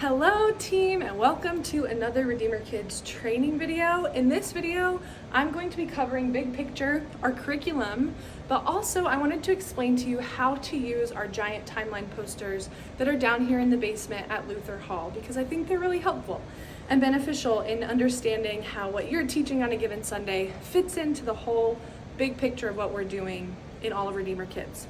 Hello team, and welcome to another Redeemer Kids training video. In this video, I'm going to be covering big picture, our curriculum, but also I wanted to explain to you how to use our giant timeline posters that are down here in the basement at Luther Hall, because I think they're really helpful and beneficial in understanding how what you're teaching on a given Sunday fits into the whole big picture of what we're doing in all of Redeemer Kids.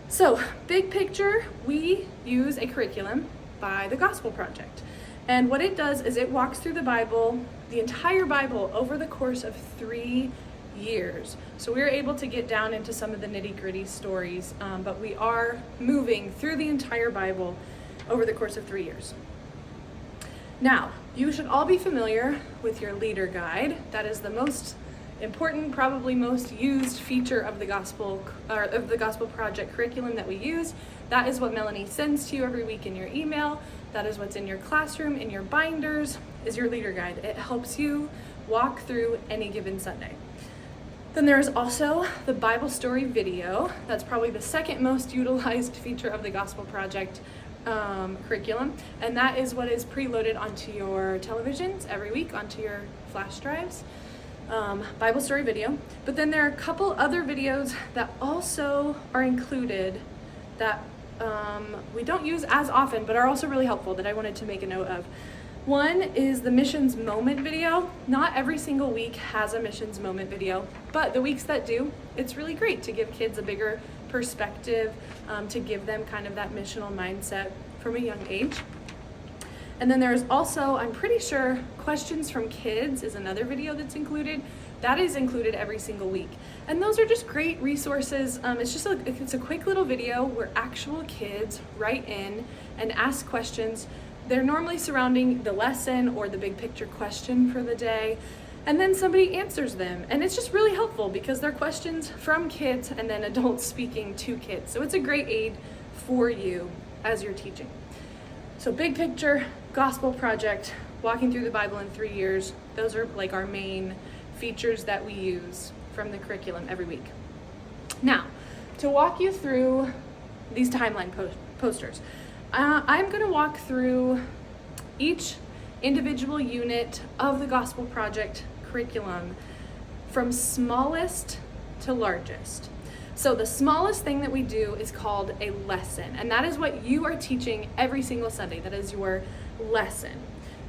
So, big picture, we use a curriculum by the Gospel Project. And what it does is it walks through the Bible, the entire Bible, over the course of 3 years. So we're able to get down into some of the nitty-gritty stories, but we are moving through the entire Bible over the course of 3 years. Now, you should all be familiar with your leader guide. That is the most important, probably most used feature of the Gospel Project curriculum that we use. That is what Melanie sends to you every week in your email. That is what's in your classroom, in your binders, is your leader guide. It helps you walk through any given Sunday. Then there is also the Bible story video. That's probably the second most utilized feature of the Gospel Project curriculum. And that is what is preloaded onto your televisions every week, onto your flash drives. Bible story video. But then there are a couple other videos that also are included that we don't use as often, but are also really helpful that I wanted to make a note of. One is the missions moment video. Not every single week has a missions moment video, but the weeks that do, it's really great to give kids a bigger perspective, to give them kind of that missional mindset from a young age. And then there's also, I'm pretty sure, Questions from Kids is another video that's included. That is included every single week. And those are just great resources. It's a quick little video where actual kids write in and ask questions. They're normally surrounding the lesson or the big picture question for the day. And then somebody answers them. And it's just really helpful because they're questions from kids and then adults speaking to kids. So it's a great aid for you as you're teaching. So big picture, Gospel Project, walking through the Bible in 3 years. Those are like our main features that we use from the curriculum every week. Now, to walk you through these timeline posters, I'm going to walk through each individual unit of the Gospel Project curriculum from smallest to largest. So the smallest thing that we do is called a lesson, and that is what you are teaching every single Sunday. That is your lesson.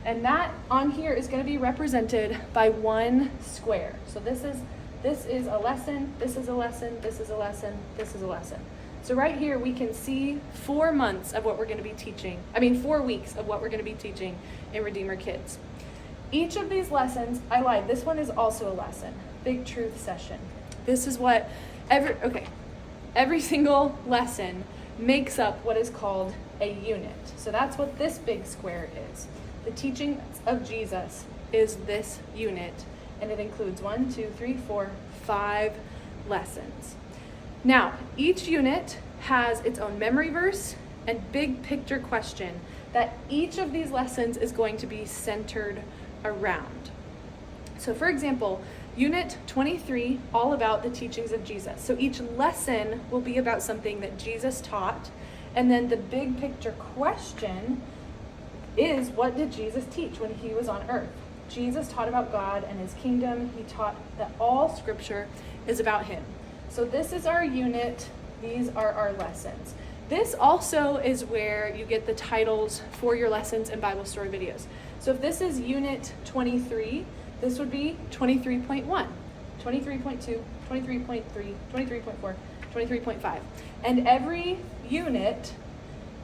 And that on here is going to be represented by one square. So this is a lesson, this is a lesson, this is a lesson, this is a lesson. So right here we can see 4 months of what we're going to be teaching. 4 weeks of what we're going to be teaching in Redeemer Kids. Each of these lessons, I lied, this one is also a lesson. Big truth session. This is what every single lesson makes up what is called a unit. So that's what this big square is. The teaching of Jesus is this unit, and it includes 5 lessons. Now, each unit has its own memory verse and big picture question that each of these lessons is going to be centered around. So for example, Unit 23, all about the teachings of Jesus. So each lesson will be about something that Jesus taught, and then the big picture question is, what did Jesus teach when he was on earth? Jesus taught about God and his kingdom. He taught that all scripture is about him. So this is our unit. These are our lessons. This also is where you get the titles for your lessons and Bible story videos. So if this is Unit 23, this would be 23.1, 23.2, 23.3, 23.4, 23.5. And every unit,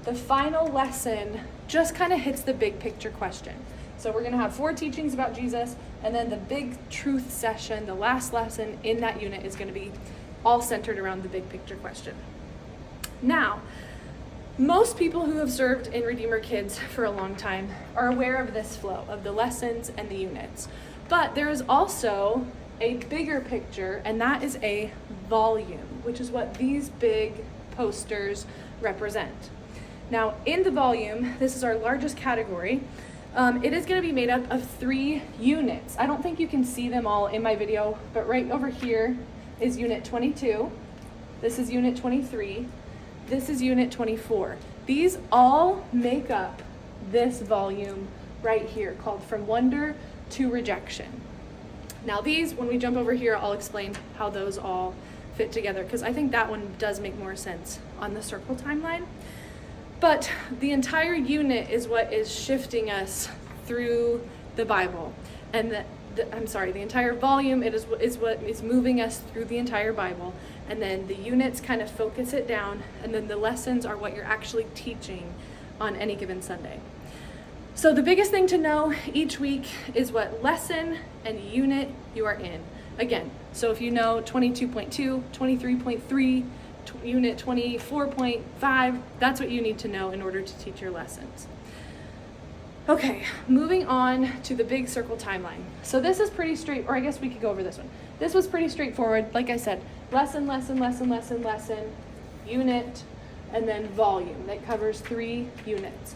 the final lesson just kind of hits the big picture question. So we're going to have 4 teachings about Jesus, and then the big truth session, the last lesson in that unit, is going to be all centered around the big picture question. Now, most people who have served in Redeemer Kids for a long time are aware of this flow of the lessons and the units. But there is also a bigger picture, and that is a volume, which is what these big posters represent. Now, in the volume, this is our largest category. It is going to be made up of 3 units. I don't think you can see them all in my video, but right over here is Unit 22. This is Unit 23. This is Unit 24. These all make up this volume right here called From Wonder to Rejection. Now these, when we jump over here, I'll explain how those all fit together, because I think that one does make more sense on the circle timeline. But the entire unit is what is shifting us through the Bible. And the entire volume is what is moving us through the entire Bible. And then the units kind of focus it down, and then the lessons are what you're actually teaching on any given Sunday. So the biggest thing to know each week is what lesson and unit you are in. Again, so if you know 22.2, 23.3, unit 24.5, that's what you need to know in order to teach your lessons. Okay, moving on to the big circle timeline. So this is pretty straight, or I guess we could go over this one. This was pretty straightforward. Like I said, lesson, unit, and then volume. That covers 3 units.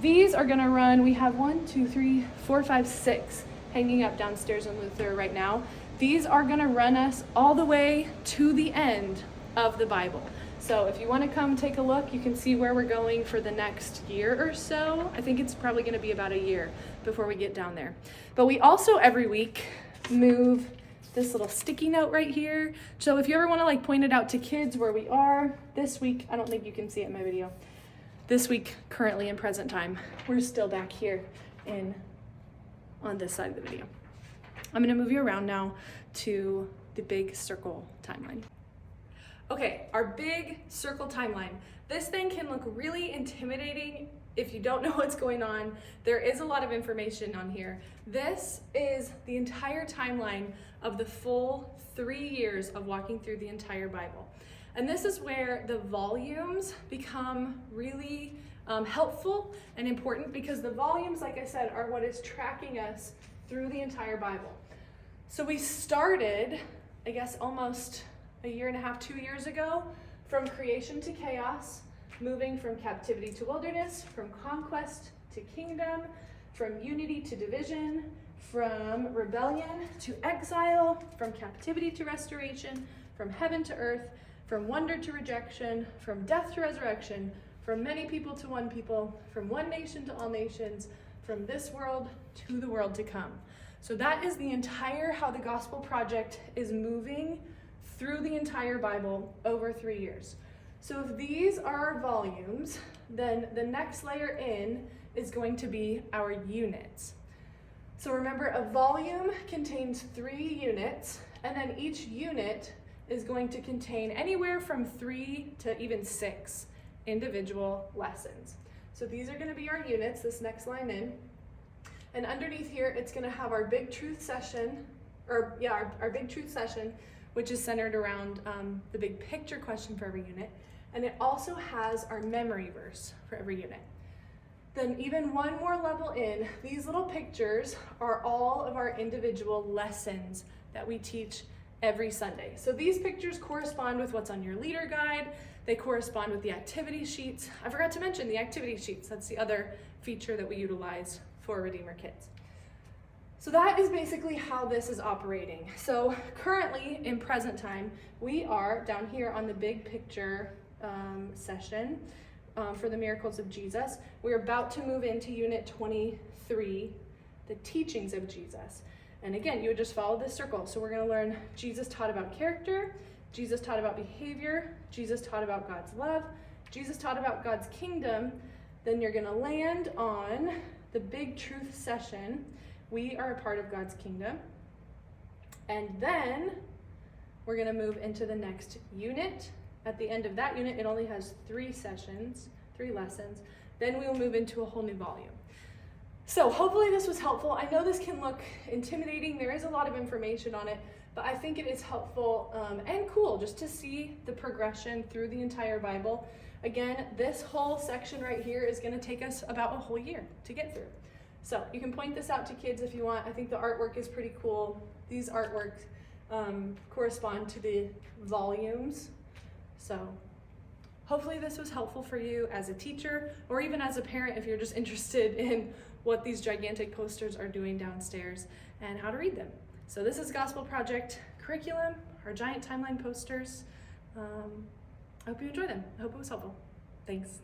These are gonna run, we have 1, 2, 3, 4, 5, 6 hanging up downstairs in Luther right now. These are gonna run us all the way to the end of the Bible. So if you wanna come take a look, you can see where we're going for the next year or so. I think it's probably gonna be about a year before we get down there. But we also every week move this little sticky note right here. So if you ever wanna point it out to kids where we are, this week, I don't think you can see it in my video. This week, currently in present time, we're still back here on this side of the video. I'm gonna move you around now to the big circle timeline. Okay, our big circle timeline. This thing can look really intimidating if you don't know what's going on. There is a lot of information on here. This is the entire timeline of the full 3 years of walking through the entire Bible. And this is where the volumes become really helpful and important, because the volumes, like I said, are what is tracking us through the entire Bible. So we started, I guess, almost a year and a half, 2 years ago, from creation to chaos, moving from captivity to wilderness, from conquest to kingdom, from unity to division, from rebellion to exile, from captivity to restoration, from heaven to earth, from wonder to rejection, from death to resurrection, from many people to one people, from one nation to all nations, from this world to the world to come. So that is the entire how the Gospel Project is moving through the entire Bible over 3 years. So if these are our volumes, then the next layer in is going to be our units. So remember, a volume contains 3 units, and then each unit is going to contain anywhere from 3 to even 6 individual lessons. So these are going to be our units, this next line in. And underneath here, it's going to have our big truth session, our big truth session, which is centered around the big picture question for every unit. And it also has our memory verse for every unit. Then even one more level in, these little pictures are all of our individual lessons that we teach every Sunday. So these pictures correspond with what's on your leader guide. They correspond with the activity sheets. I forgot to mention the activity sheets. That's the other feature that we utilize for RedeemerKIDS. So that is basically how this is operating. So currently in present time, we are down here on the big picture session for the miracles of Jesus. We're about to move into unit 23, the teachings of Jesus. And again, you would just follow this circle. So we're going to learn Jesus taught about character, Jesus taught about behavior, Jesus taught about God's love, Jesus taught about God's kingdom. Then you're going to land on the big truth session. We are a part of God's kingdom. And then we're going to move into the next unit. At the end of that unit, it only has 3 sessions, 3 lessons. Then we will move into a whole new volume. So hopefully this was helpful. I know this can look intimidating. There is a lot of information on it, but I think it is helpful and cool just to see the progression through the entire Bible. Again, this whole section right here is going to take us about a whole year to get through. So you can point this out to kids if you want. I think the artwork is pretty cool. These artworks correspond to the volumes. So hopefully this was helpful for you as a teacher, or even as a parent if you're just interested in what these gigantic posters are doing downstairs and how to read them. So this is Gospel Project curriculum, our giant timeline posters. I hope you enjoy them. I hope it was helpful. Thanks.